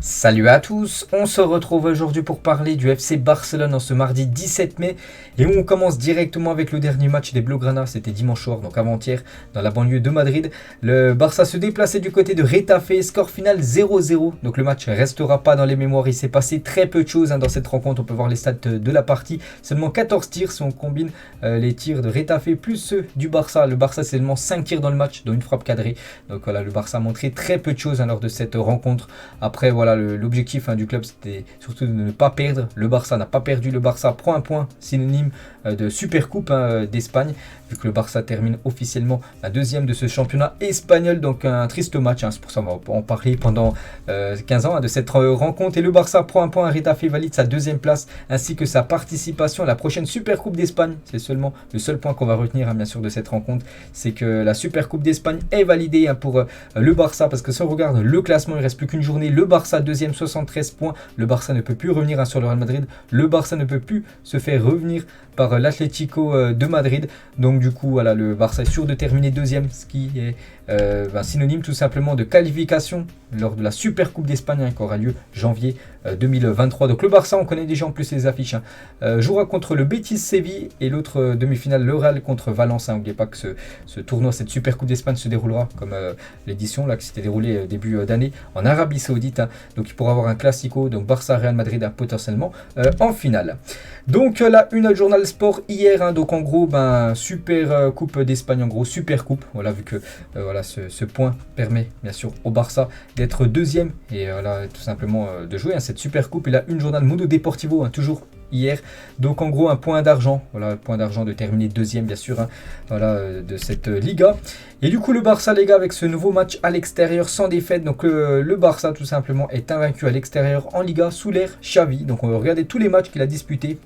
Salut à tous, on se retrouve aujourd'hui pour parler du FC Barcelone en ce mardi 17 mai et on commence directement avec le dernier match des Blaugrana, c'était dimanche soir, donc avant-hier, dans la banlieue de Madrid. Le Barça se déplaçait du côté de Getafe, score final 0-0, donc le match restera pas dans les mémoires, il s'est passé très peu de choses dans cette rencontre, on peut voir les stats de la partie, seulement 14 tirs si on combine les tirs de Getafe plus ceux du Barça. Le Barça c'est seulement 5 tirs dans le match, dont une frappe cadrée, donc voilà, le Barça a montré très peu de choses lors de cette rencontre. Après voilà, l'objectif du club c'était surtout de ne pas perdre. Le Barça n'a pas perdu, le Barça prend un point, synonyme de super coupe d'Espagne, vu que le Barça termine officiellement la deuxième de ce championnat espagnol, donc un triste match, c'est pour ça qu'on va en parler pendant 15 ans de cette rencontre. Et le Barça prend un point, Getafe valide sa deuxième place ainsi que sa participation à la prochaine super coupe d'Espagne. C'est seulement le seul point qu'on va retenir bien sûr de cette rencontre, c'est que la super coupe d'Espagne est validée pour le Barça, parce que si on regarde le classement, il reste plus qu'une journée. Le Barça deuxième, 73 points, le Barça ne peut plus revenir sur le Real Madrid, le Barça ne peut plus se faire revenir par l'Atlético de Madrid, donc du coup voilà, le Barça est sûr de terminer deuxième, ce qui est synonyme tout simplement de qualification lors de la Super Coupe d'Espagne qui aura lieu janvier 2023. Donc le Barça, on connaît déjà en plus les affiches, jouera contre le Betis Séville et l'autre demi-finale, le Real contre Valence. N'oubliez pas que ce tournoi, cette Super Coupe d'Espagne se déroulera comme l'édition là qui s'était déroulée début d'année en Arabie Saoudite, donc il pourra avoir un classico, donc Barça-Real Madrid potentiellement en finale. Donc la une du journal sport hier, donc en gros Super Coupe d'Espagne, en gros Super Coupe, voilà, vu que voilà, ce point permet bien sûr au Barça d'être deuxième et voilà, tout simplement de jouer cette Super Coupe. Et la une journal Mundo Deportivo, toujours hier, donc en gros un point d'argent, voilà, point d'argent de terminer deuxième bien sûr, voilà, de cette Liga. Et du coup le Barça les gars, avec ce nouveau match à l'extérieur sans défaite, donc le Barça tout simplement est invaincu à l'extérieur en Liga sous l'ère Xavi. Donc on va regarder tous les matchs qu'il a disputés.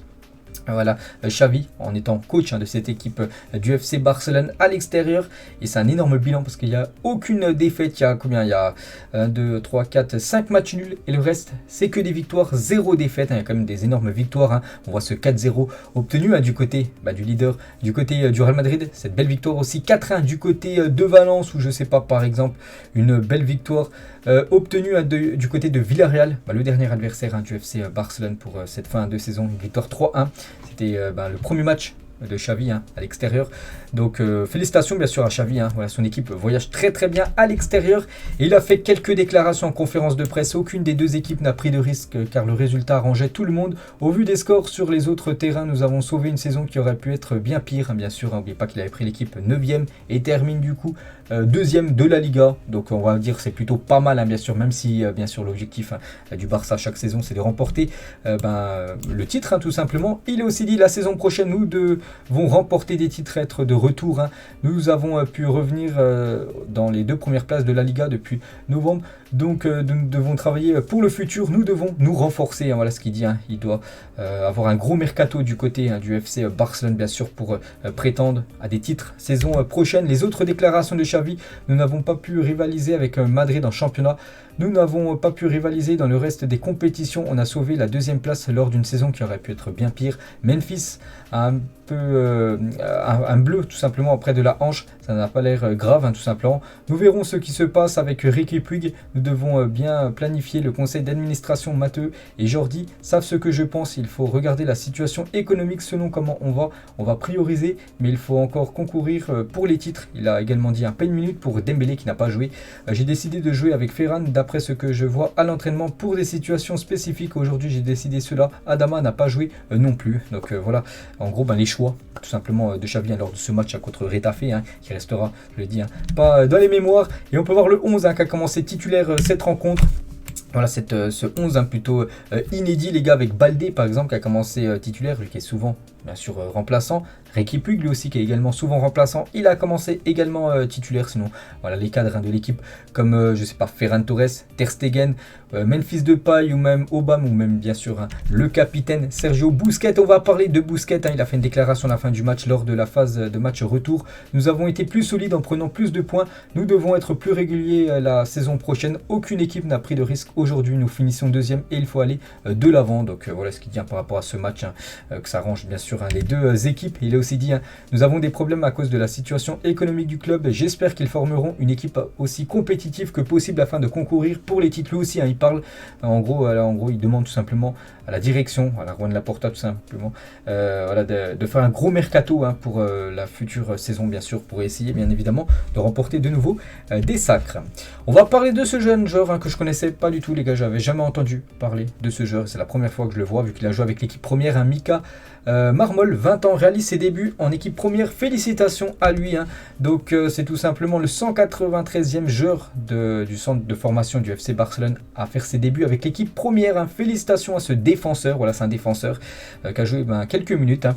Voilà, Xavi en étant coach de cette équipe du FC Barcelone à l'extérieur, et c'est un énorme bilan parce qu'il n'y a aucune défaite. Il y a combien? Il y a 1, 2, 3, 4, 5 matchs nuls et le reste c'est que des victoires, 0 défaite. Il y a quand même des énormes victoires, on voit ce 4-0 obtenu du côté du leader, du côté du Real Madrid, cette belle victoire aussi, 4-1 du côté de Valence, ou je sais pas, par exemple une belle victoire obtenue du côté de Villarreal, le dernier adversaire du FC Barcelone pour cette fin de saison, une victoire 3-1. C'était le premier match de Xavi à l'extérieur, donc félicitations bien sûr à Xavi, voilà, son équipe voyage très très bien à l'extérieur et il a fait quelques déclarations en conférence de presse. Aucune des deux équipes n'a pris de risque car le résultat arrangeait tout le monde. Au vu des scores sur les autres terrains, nous avons sauvé une saison qui aurait pu être bien pire, bien sûr, n'oubliez pas qu'il avait pris l'équipe 9e et termine du coup 2e de la Liga, donc on va dire c'est plutôt pas mal, bien sûr, même si bien sûr l'objectif du Barça chaque saison c'est de remporter le titre, tout simplement. Il a aussi dit la saison prochaine nous vont remporter des titres, être de retour. Nous avons pu revenir dans les 2 premières places de la Liga depuis novembre, donc nous devons travailler pour le futur, nous devons nous renforcer, voilà ce qu'il dit, il doit avoir un gros mercato du côté du FC Barcelone bien sûr pour prétendre à des titres saison prochaine. Les autres déclarations de Xavi: nous n'avons pas pu rivaliser avec Madrid en championnat, nous n'avons pas pu rivaliser dans le reste des compétitions, on a sauvé la 2e place lors d'une saison qui aurait pu être bien pire. Memphis a un peu un bleu tout simplement auprès de la hanche, ça n'a pas l'air grave, tout simplement. Nous verrons ce qui se passe avec Riqui Puig, nous devons bien planifier. Le conseil d'administration, Matteux et Jordi savent ce que je pense, il faut regarder la situation économique selon comment on va prioriser, mais il faut encore concourir pour les titres. Il a également dit pas une minute pour Dembélé qui n'a pas joué. J'ai décidé de jouer avec Ferran d'après ce que je vois à l'entraînement pour des situations spécifiques. Aujourd'hui j'ai décidé cela. Adama n'a pas joué non plus. Donc voilà, en gros les choix tout simplement de Xavi lors de ce match contre Getafe, qui restera, je le dis, pas dans les mémoires. Et on peut voir le 11 qui a commencé titulaire cette rencontre. Voilà, ce 11 plutôt inédit les gars, avec Baldé par exemple qui a commencé titulaire, lui qui est souvent bien sûr remplaçant. Riqui Puig lui aussi qui est également souvent remplaçant, il a commencé également titulaire. Sinon voilà, les cadres de l'équipe comme je sais pas, Ferran Torres, Ter Stegen, Memphis Depay ou même Aubame, ou même bien sûr le capitaine Sergio Busquets. On va parler de Busquets, il a fait une déclaration à la fin du match lors de la phase de match retour: nous avons été plus solides en prenant plus de points, nous devons être plus réguliers la saison prochaine, aucune équipe n'a pris de risque aujourd'hui, nous finissons 2e et il faut aller de l'avant. Donc voilà ce qu'il dit par rapport à ce match, que ça arrange bien sûr les deux équipes. Il a a aussi dit, nous avons des problèmes à cause de la situation économique du club. J'espère qu'ils formeront une équipe aussi compétitive que possible afin de concourir pour les titres. Lui aussi, il parle, en gros, il demande tout simplement à la direction, à la Juan Laporta tout simplement, de faire un gros mercato pour la future saison, bien sûr, pour essayer, bien évidemment, de remporter de nouveau des sacres. On va parler de ce jeune joueur que je connaissais pas du tout, les gars. J'avais jamais entendu parler de ce joueur. C'est la première fois que je le vois, vu qu'il a joué avec l'équipe première, Mika Marmol, 20 ans, réalise ses débuts en équipe première. Félicitations à lui. Donc c'est tout simplement le 193e joueur du centre de formation du FC Barcelone à faire ses débuts avec l'équipe première. Félicitations à ce défenseur. Voilà, c'est un défenseur qui a joué quelques minutes.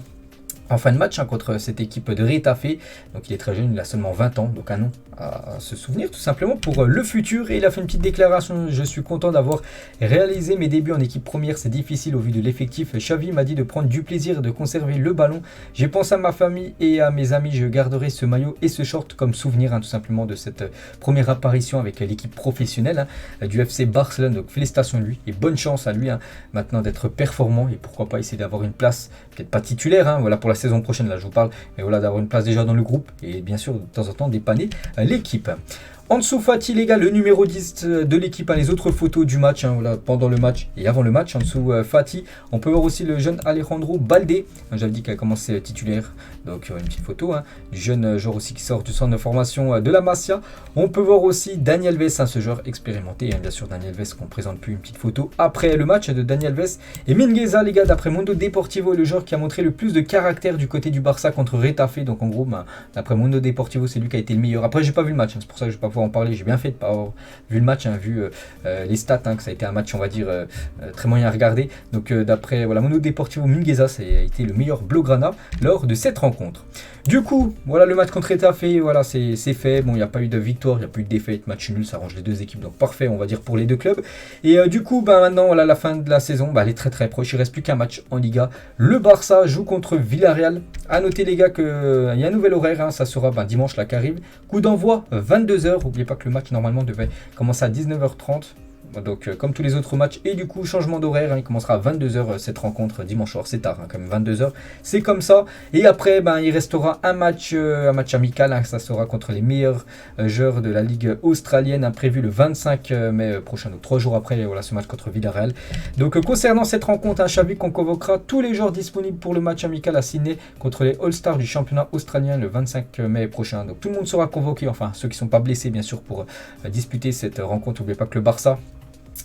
En fin de match contre cette équipe de Retafe. Donc il est très jeune, il a seulement 20 ans, donc un nom à se souvenir tout simplement pour le futur. Et il a fait une petite déclaration: je suis content d'avoir réalisé mes débuts en équipe première, c'est difficile au vu de l'effectif. Xavi m'a dit de prendre du plaisir et de conserver le ballon. J'ai pensé à ma famille et à mes amis, je garderai ce maillot et ce short comme souvenir tout simplement de cette première apparition avec l'équipe professionnelle du FC Barcelone. Donc félicitations à lui et bonne chance à lui maintenant d'être performant et pourquoi pas essayer d'avoir une place, peut-être pas titulaire, voilà, pour la saison prochaine, là je vous parle, mais voilà, d'avoir une place déjà dans le groupe et bien sûr de temps en temps dépanner l'équipe. Ansu Fati, les gars, le numéro 10 de l'équipe, les autres photos du match, voilà, pendant le match et avant le match. Ansu Fati, on peut voir aussi le jeune Alejandro Balde, j'avais dit qu'il a commencé titulaire, donc une petite photo du jeune joueur aussi qui sort du centre de formation de la Masia. On peut voir aussi Dani Alves, ce joueur expérimenté, bien sûr Dani Alves qu'on ne présente plus, une petite photo après le match de Dani Alves. Et Mingueza, les gars, d'après Mundo Deportivo, le joueur qui a montré le plus de caractère du côté du Barça contre Retafe. Donc en gros, d'après Mundo Deportivo, c'est lui qui a été le meilleur. Après, j'ai pas vu le match, c'est pour ça que je vais pas pouvoir en parler. J'ai bien fait de pas avoir vu le match, vu les stats, que ça a été un match, on va dire, très moyen à regarder. Donc d'après Mundo Deportivo, Mingueza, ça a été le meilleur blaugrana lors de cette rencontre. Du coup, voilà, le match contre Retafe, voilà, c'est fait. Bon, il n'y a pas eu de victoire, il n'y a pas eu de défaite, match nul, ça arrange les deux équipes, donc parfait, on va dire, pour les deux clubs. Et du coup, maintenant, voilà, la fin de la saison, elle est très très proche. Il ne reste plus qu'un match en Liga. Le Barça joue contre Villarreal. À noter, les gars, qu'il y a un nouvel horaire, ça sera dimanche là qui arrive. Coup d'envoi 22h. N'oubliez pas que le match normalement devait commencer à 19h30. Donc comme tous les autres matchs, et du coup changement d'horaire, il commencera à 22h cette rencontre dimanche soir, c'est tard quand même, 22h, c'est comme ça. Et après il restera un match amical, ça sera contre les meilleurs joueurs de la Ligue australienne, prévu le 25 mai prochain, donc 3 jours après ce match contre Villarreal. Donc concernant cette rencontre, Xavi qu'on convoquera tous les joueurs disponibles pour le match amical à Sydney contre les All-Stars du championnat australien le 25 mai prochain. Donc tout le monde sera convoqué, enfin ceux qui ne sont pas blessés bien sûr, pour disputer cette rencontre. N'oubliez pas que le Barça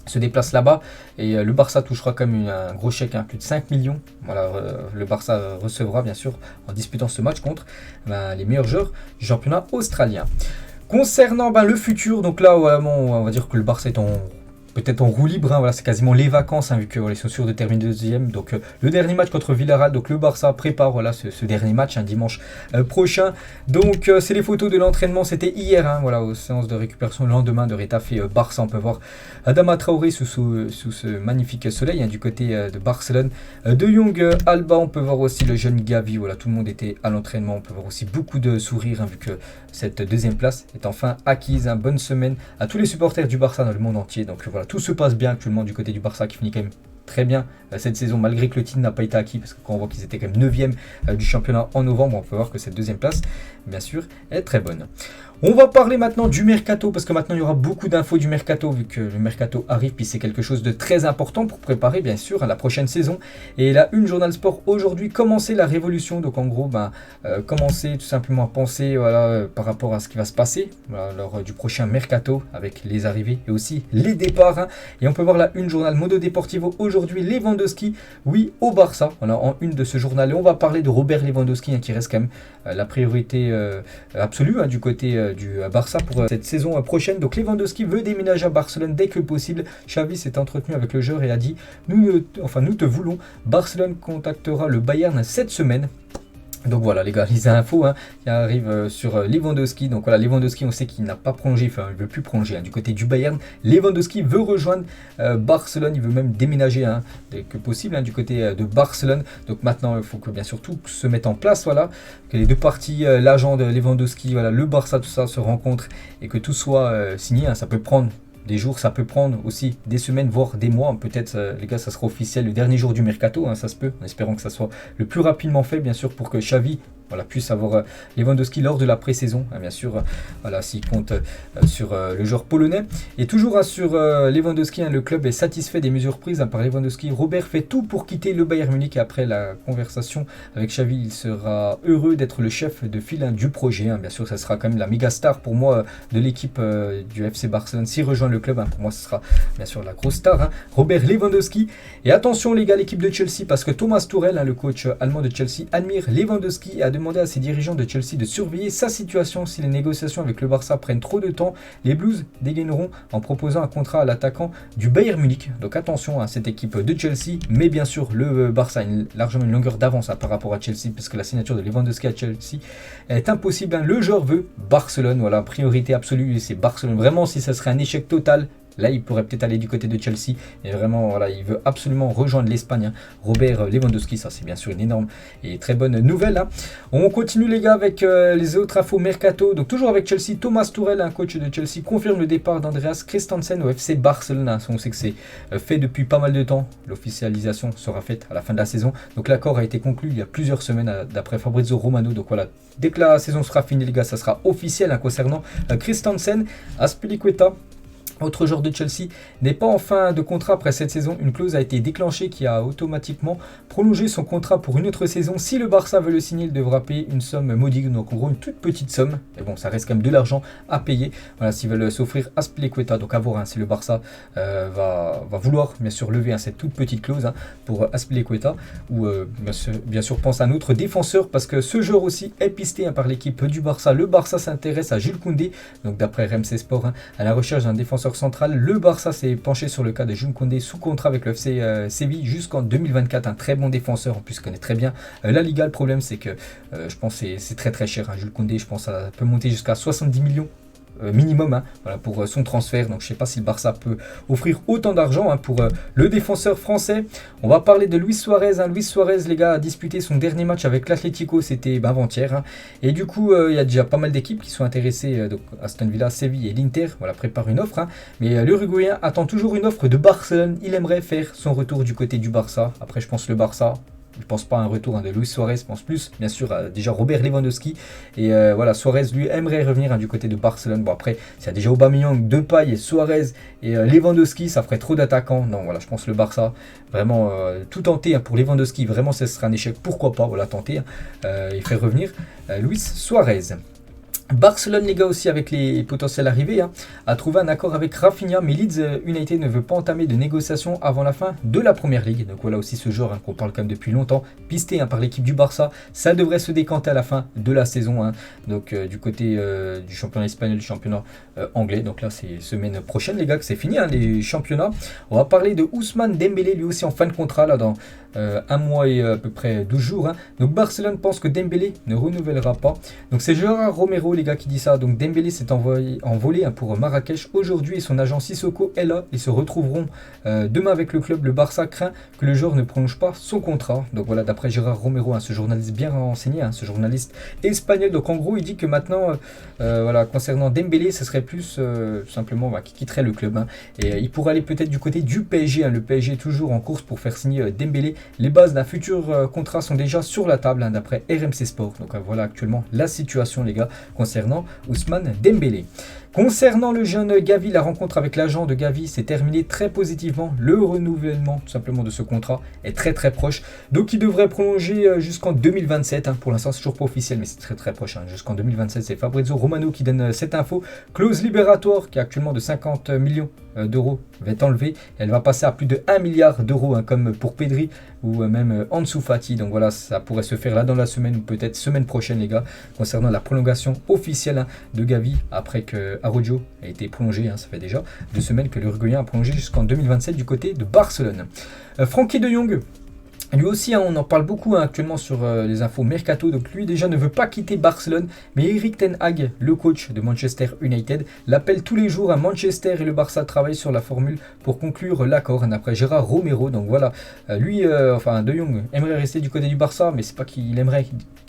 se déplace là-bas et le Barça touchera comme un gros chèque, plus de 5 millions. Voilà, le Barça recevra bien sûr en disputant ce match contre les meilleurs joueurs du championnat australien. Concernant le futur, donc là on va dire que le Barça est peut-être en roue libre, voilà, c'est quasiment les vacances, vu que ils sont sûrs de terminer deuxième. Donc le dernier match contre Villarreal, donc le Barça prépare ce dernier match dimanche prochain. Donc c'est les photos de l'entraînement, c'était hier, voilà, aux séances de récupération le lendemain de Retafe Barça. On peut voir Adama Traoré sous ce magnifique soleil du côté de Barcelone. De Jong, Alba, on peut voir aussi le jeune Gavi, voilà, tout le monde était à l'entraînement. On peut voir aussi beaucoup de sourires, vu que cette deuxième place est enfin acquise. Bonne semaine à tous les supporters du Barça dans le monde entier. Donc voilà, tout se passe bien actuellement du côté du Barça qui finit quand même très bien cette saison, malgré que le titre n'a pas été acquis, parce que quand on voit qu'ils étaient quand même 9e du championnat en novembre, on peut voir que cette deuxième place, bien sûr, est très bonne. On va parler maintenant du mercato, parce que maintenant il y aura beaucoup d'infos du mercato, vu que le mercato arrive, puis c'est quelque chose de très important pour préparer bien sûr à la prochaine saison. Et là, une Journal Sport aujourd'hui, commencer la révolution, donc en gros, commencer tout simplement à penser par rapport à ce qui va se passer lors du prochain mercato, avec les arrivées et aussi les départs. Et on peut voir là une Journal Mundo Deportivo aujourd'hui, Lewandowski, oui, au Barça, voilà, en une de ce journal. Et on va parler de Robert Lewandowski, qui reste quand même la priorité absolue du côté du Barça pour cette saison prochaine. Donc Lewandowski veut déménager à Barcelone dès que possible. Xavi s'est entretenu avec le joueur et a dit nous te voulons. Barcelone contactera le Bayern cette semaine. Donc voilà les gars, les infos qui arrivent sur Lewandowski. Donc voilà, Lewandowski, on sait qu'il n'a pas prolongé, il ne veut plus prolonger du côté du Bayern. Lewandowski veut rejoindre Barcelone, il veut même déménager dès que possible du côté de Barcelone. Donc maintenant, il faut que bien sûr tout se mette en place, voilà, que les deux parties, l'agent de Lewandowski, voilà, le Barça, tout ça se rencontrent et que tout soit signé. Ça peut prendre des jours, ça peut prendre aussi des semaines, voire des mois. Peut-être, les gars, ça sera officiel le dernier jour du mercato, hein, ça se peut, en espérant que ça soit le plus rapidement fait, bien sûr, pour que Xavi puisse avoir Lewandowski lors de la pré-saison, hein, bien sûr, s'il compte sur le joueur polonais. Et toujours sur Lewandowski, hein, le club est satisfait des mesures prises par Lewandowski. Robert fait tout pour quitter le Bayern Munich et après la conversation avec Xavi, il sera heureux d'être le chef de file, hein, du projet. Hein. Bien sûr, ça sera quand même la méga star pour moi de l'équipe du FC Barcelone s'il rejoint le club. Hein. Pour moi, ce sera bien sûr la grosse star, hein, Robert Lewandowski. Et attention les gars, l'équipe de Chelsea, parce que Thomas Tuchel, hein, le coach allemand de Chelsea, admire Lewandowski et a demandé à ses dirigeants de Chelsea de surveiller sa situation. Si les négociations avec le Barça prennent trop de temps, les Blues dégaineront en proposant un contrat à l'attaquant du Bayern Munich. Donc attention à cette équipe de Chelsea, mais bien sûr le Barça a largement une longueur d'avance, hein, par rapport à Chelsea, parce que la signature de Lewandowski à Chelsea est impossible. Hein. Le joueur veut Barcelone, voilà, priorité absolue, c'est Barcelone. Vraiment, si ça serait un échec total, là, il pourrait peut-être aller du côté de Chelsea. Et vraiment, voilà, il veut absolument rejoindre l'Espagne. Hein. Robert Lewandowski, ça c'est bien sûr une énorme et très bonne nouvelle. Hein. On continue les gars avec les autres infos mercato. Donc toujours avec Chelsea, Thomas Tuchel, un coach de Chelsea, confirme le départ d'Andreas Christensen au FC Barcelone. Hein. On sait que c'est fait depuis pas mal de temps. L'officialisation sera faite à la fin de la saison. Donc l'accord a été conclu il y a plusieurs semaines d'après Fabrizio Romano. Donc voilà, dès que la saison sera finie les gars, ça sera officiel, hein, concernant Christensen. Azpilicueta, autre joueur de Chelsea, n'est pas en fin de contrat après cette saison. Une clause a été déclenchée qui a automatiquement prolongé son contrat pour une autre saison. Si le Barça veut le signer, il devra payer une somme modique, donc en gros une toute petite somme. Mais bon, ça reste quand même de l'argent à payer. Voilà, s'ils veulent s'offrir Azpilicueta, donc à voir, hein, si le Barça va vouloir bien sûr lever, hein, cette toute petite clause, hein, pour Azpilicueta, ou bien sûr pense à un autre défenseur, parce que ce joueur aussi est pisté, hein, par l'équipe du Barça. Le Barça s'intéresse à Jules Koundé, donc d'après RMC Sport, hein, à la recherche d'un défenseur central. Le Barça s'est penché sur le cas de Jules Koundé sous contrat avec le FC Séville jusqu'en 2024. Un très bon défenseur, en plus connaît très bien la Liga. Le problème c'est que je pense que c'est très très cher, hein. Jules Koundé, je pense que ça peut monter jusqu'à 70 millions minimum, hein, voilà, pour son transfert. Donc je ne sais pas si le Barça peut offrir autant d'argent, hein, pour le défenseur français. On va parler de Luis Suarez, hein. Luis Suarez les gars a disputé son dernier match avec l'Atlético, c'était avant-hier, hein. Et du coup il y a déjà pas mal d'équipes qui sont intéressées, donc Aston Villa, Séville et l'Inter, voilà, préparent une offre, hein. Mais l'Uruguayen attend toujours une offre de Barcelone. Il aimerait faire son retour du côté du Barça. Après je pense le Barça, je ne pense pas à un retour, hein, de Luis Suarez, je pense plus bien sûr à déjà Robert Lewandowski. Et voilà, Suarez lui aimerait revenir, hein, du côté de Barcelone. Bon après, s'il y a déjà Aubameyang, Depay et Suarez et Lewandowski, ça ferait trop d'attaquants. Non voilà, je pense le Barça, vraiment tout tenter, hein, pour Lewandowski, vraiment ce serait un échec, pourquoi pas, voilà, tenter, hein. Il ferait revenir Luis Suarez. Barcelone les gars aussi, avec les potentiels arrivés, hein, a trouvé un accord avec Rafinha, mais Leeds United ne veut pas entamer de négociations avant la fin de la Première Ligue. Donc voilà aussi ce joueur, hein, qu'on parle quand même depuis longtemps, pisté, hein, par l'équipe du Barça. Ça devrait se décanter à la fin de la saison, hein, donc du côté du championnat espagnol, du championnat anglais. Donc là c'est semaine prochaine les gars que c'est fini, hein, les championnats. On va parler de Ousmane Dembélé, lui aussi en fin de contrat là dans un mois et à peu près 12 jours, hein. Donc Barcelone pense que Dembélé ne renouvellera pas. Donc c'est Gérard Romero les gars qui dit ça. Donc Dembélé s'est envolé, hein, pour Marrakech aujourd'hui et son agent Sissoko est là. Ils se retrouveront demain avec le club. Le Barça craint que le joueur ne prolonge pas son contrat. Donc voilà, d'après Gérard Romero, hein, ce journaliste bien renseigné, hein, ce journaliste espagnol. Donc en gros il dit que maintenant voilà, concernant Dembélé, ce serait plus simplement qui quitterait le club, hein, et il pourrait aller peut-être du côté du PSG, hein. Le PSG est toujours en course pour faire signer Dembélé. Les bases d'un futur contrat sont déjà sur la table, hein, d'après RMC Sport. Donc voilà actuellement la situation les gars concernant Ousmane Dembélé. Concernant le jeune Gavi, la rencontre avec l'agent de Gavi s'est terminée très positivement. Le renouvellement tout simplement de ce contrat est très très proche. Donc il devrait prolonger jusqu'en 2027. Hein. Pour l'instant c'est toujours pas officiel, mais c'est très très proche, hein. Jusqu'en 2027, c'est Fabrizio Romano qui donne cette info. Clause libératoire qui est actuellement de 50 millions d'euros va être enlevée. Elle va passer à plus de 1 milliard d'euros, hein, comme pour Pedri ou même Ansu Fati. Donc voilà, ça pourrait se faire là dans la semaine ou peut-être semaine prochaine les gars, concernant la prolongation officielle, hein, de Gavi après que Araujo a été prolongé, hein. Ça fait déjà 2 semaines que l'Uruguayen a prolongé jusqu'en 2027 du côté de Barcelone. Frenkie de Jong, lui aussi, hein, on en parle beaucoup, hein, actuellement sur les infos mercato. Donc lui déjà ne veut pas quitter Barcelone, mais Erik ten Hag, le coach de Manchester United, l'appelle tous les jours à Manchester et le Barça travaille sur la formule pour conclure l'accord, hein, après Gérard Romero. Donc voilà, lui, enfin De Jong aimerait rester du côté du Barça, mais c'est pas qu'il aimerait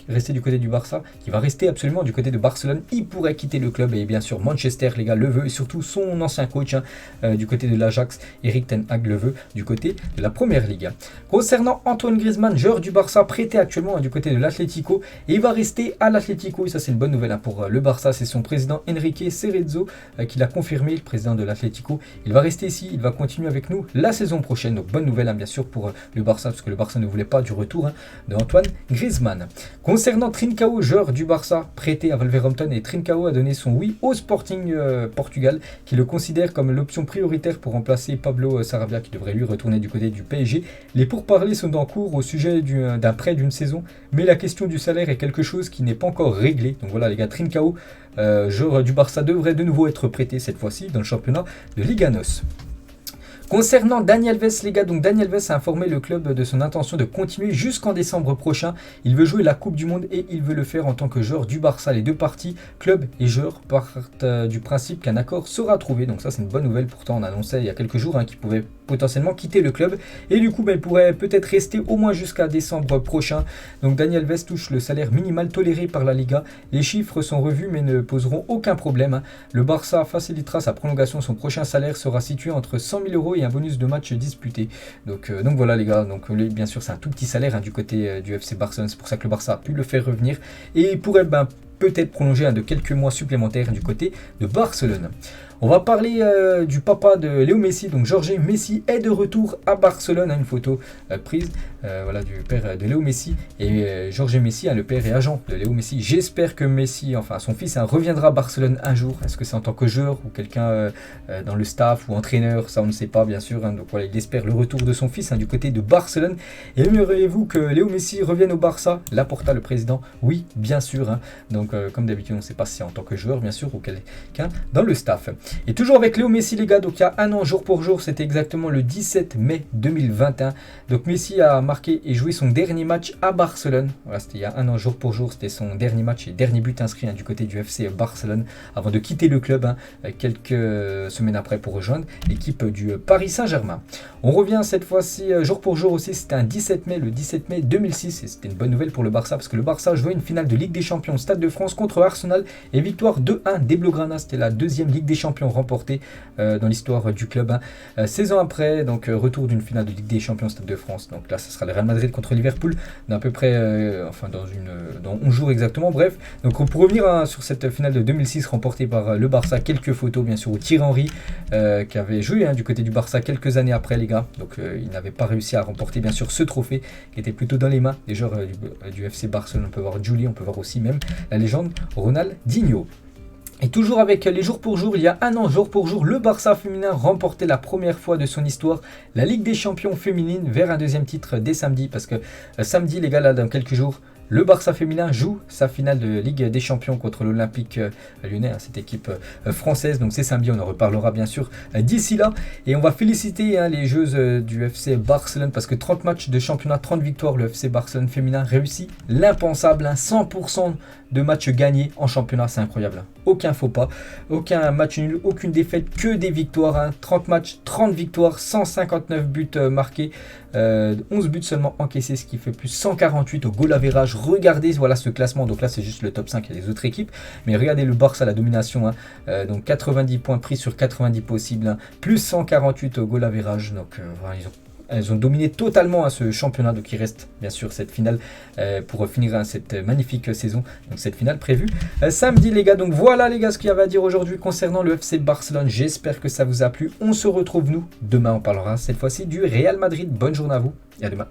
rester du côté du Barça, qui va rester absolument du côté de Barcelone. Il pourrait quitter le club et bien sûr Manchester, les gars, le veut, et surtout son ancien coach du côté de l'Ajax, Erik ten Hag, le veut du côté de la Première Ligue. Concernant Antoine Griezmann, joueur du Barça, prêté actuellement du côté de l'Atlético, et il va rester à l'Atlético, et ça c'est une bonne nouvelle pour le Barça. C'est son président Enrique Cerezo qui l'a confirmé, le président de l'Atlético. Il va rester ici, il va continuer avec nous la saison prochaine, donc bonne nouvelle bien sûr pour le Barça, parce que le Barça ne voulait pas du retour de Antoine Griezmann. Concernant Trincao, joueur du Barça, prêté à Wolverhampton, et Trincao a donné son oui au Sporting Portugal, qui le considère comme l'option prioritaire pour remplacer Pablo Sarabia, qui devrait lui retourner du côté du PSG. Les pourparlers sont en cours au sujet d'un prêt d'une saison, mais la question du salaire est quelque chose qui n'est pas encore réglé. Donc voilà les gars, Trincao, joueur du Barça, devrait de nouveau être prêté cette fois-ci dans le championnat de Liga NOS. Concernant Dani Alves, les gars, donc Dani Alves a informé le club de son intention de continuer jusqu'en décembre prochain. Il veut jouer la Coupe du Monde et il veut le faire en tant que joueur du Barça. Les deux parties, club et joueur, partent du principe qu'un accord sera trouvé. Donc ça c'est une bonne nouvelle. Pourtant on annonçait il y a quelques jours qu'il pouvait potentiellement quitter le club. Et du coup il pourrait peut-être rester au moins jusqu'à décembre prochain. Donc Dani Alves touche le salaire minimal toléré par la Liga. Les chiffres sont revus mais ne poseront aucun problème. Le Barça facilitera sa prolongation. Son prochain salaire sera situé entre 100 000 € et un bonus de match disputé. Donc voilà les gars, donc bien sûr c'est un tout petit salaire du côté du FC Barcelone, c'est pour ça que le Barça a pu le faire revenir et il pourrait peut-être prolonger de quelques mois supplémentaires du côté de Barcelone. On va parler du papa de Léo Messi, donc Jorge Messi est de retour à Barcelone, une photo prise voilà, du père de Léo Messi et Jorge Messi, le père et agent de Léo Messi. J'espère que Messi, enfin son fils, reviendra à Barcelone un jour. Est-ce que c'est en tant que joueur ou quelqu'un dans le staff ou entraîneur, ça on ne sait pas bien sûr. Donc voilà, il espère le retour de son fils du côté de Barcelone. Et aimeriez-vous que Léo Messi revienne au Barça? Laporta, le président, oui bien sûr. Donc comme d'habitude, on ne sait pas si c'est en tant que joueur bien sûr ou quelqu'un dans le staff. Et toujours avec Léo Messi les gars, donc il y a un an jour pour jour, c'était exactement le 17 mai 2021. Donc Messi a marqué et joué son dernier match à Barcelone. Voilà, c'était il y a un an jour pour jour, c'était son dernier match et dernier but inscrit du côté du FC Barcelone avant de quitter le club quelques semaines après pour rejoindre l'équipe du Paris Saint-Germain. On revient cette fois-ci jour pour jour aussi, c'était un 17 mai, le 17 mai 2006 et c'était une bonne nouvelle pour le Barça parce que le Barça jouait une finale de Ligue des Champions au Stade de France contre Arsenal et victoire 2-1 des Blaugrana. C'était la deuxième Ligue des Champions remportée dans l'histoire du club. 16 ans après, donc retour d'une finale de Ligue des Champions au Stade de France. Donc là, ce sera le Real Madrid contre Liverpool dans à peu près, dans 11 jours exactement. Bref, donc pour revenir sur cette finale de 2006 remportée par le Barça, quelques photos bien sûr où Thierry Henry qui avait joué du côté du Barça quelques années après les gars. Donc il n'avait pas réussi à remporter bien sûr ce trophée qui était plutôt dans les mains des joueurs du FC Barcelone. On peut voir Juli, on peut voir aussi même la légende Ronaldinho. Et toujours avec les jours pour jour, il y a un an jour pour jour, le Barça féminin remportait la première fois de son histoire la Ligue des Champions féminine vers un deuxième titre dès samedi. Parce que samedi les gars, là dans quelques jours, le Barça féminin joue sa finale de Ligue des Champions contre l'Olympique Lyonnais, cette équipe française. Donc c'est samedi, on en reparlera bien sûr d'ici là. Et on va féliciter les joueuses du FC Barcelone parce que 30 matchs de championnat, 30 victoires, le FC Barcelone féminin réussit l'impensable, 100% de matchs gagnés en championnat, c'est incroyable. Aucun faux pas, aucun match nul, aucune défaite, que des victoires. 30 matchs, 30 victoires, 159 buts marqués, 11 buts seulement encaissés, ce qui fait plus 148 au goal average. Regardez voilà ce classement, donc là c'est juste le top 5, il y a les autres équipes, mais regardez le Barça, la domination, donc 90 points pris sur 90 possibles, plus 148 au goal average, donc voilà, elles ont dominé totalement ce championnat, donc il reste bien sûr cette finale pour finir cette magnifique saison. Donc cette finale prévue samedi les gars. Donc voilà les gars ce qu'il y avait à dire aujourd'hui concernant le FC Barcelone. J'espère que ça vous a plu. On se retrouve nous demain, on parlera cette fois-ci du Real Madrid. Bonne journée à vous et à demain.